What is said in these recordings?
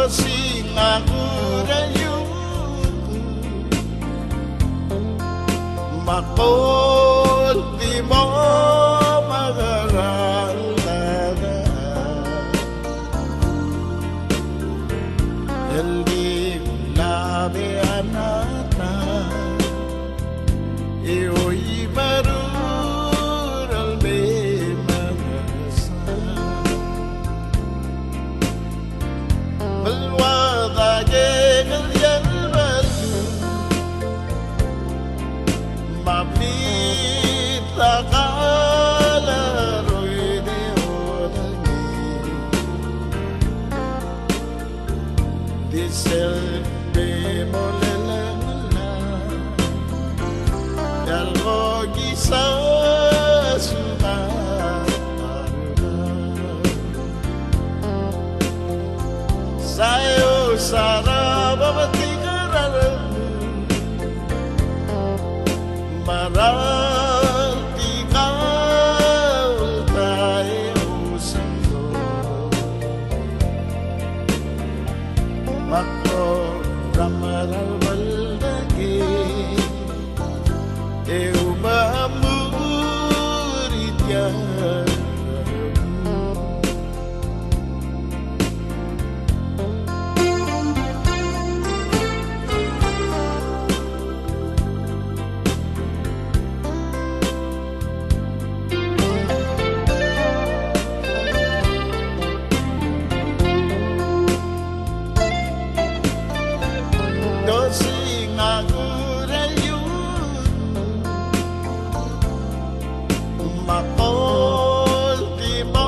singagurayu makol di mo magaralaga eldi labi anata ioi marural me بالوضع جيل يلبس مبنيت لقال رويدي ودني دي سلبي موللنا يلغوكي ساسونا Sayo saraba matigaran Marati kau tayo sendo Makro ramaral waldagi Eu mamuritya singagurayu makol di mo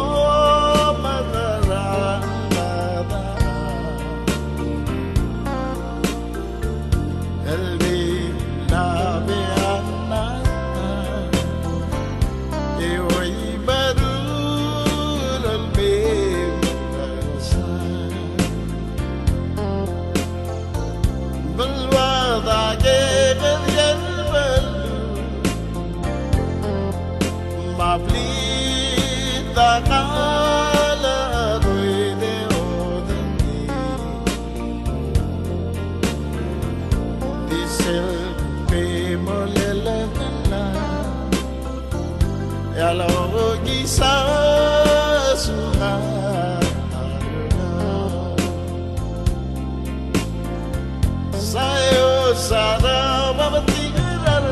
magaralada eldi labi anata ioi barulal bimasa بالوضع جيب اليلبل مبليت قال رويدي ودني دي سلبي موللنا يلوغي ساسونا Sayo saraba matigaran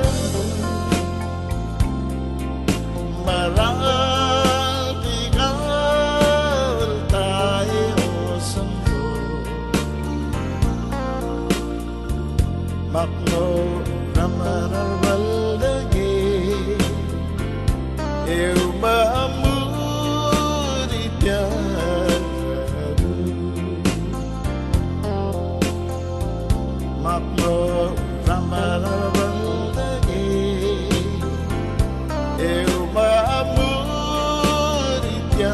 Marati kau tayo sendo Makno ramaral waldagi Eu maamuritya Makno ramaral waldagi Eu maamuritya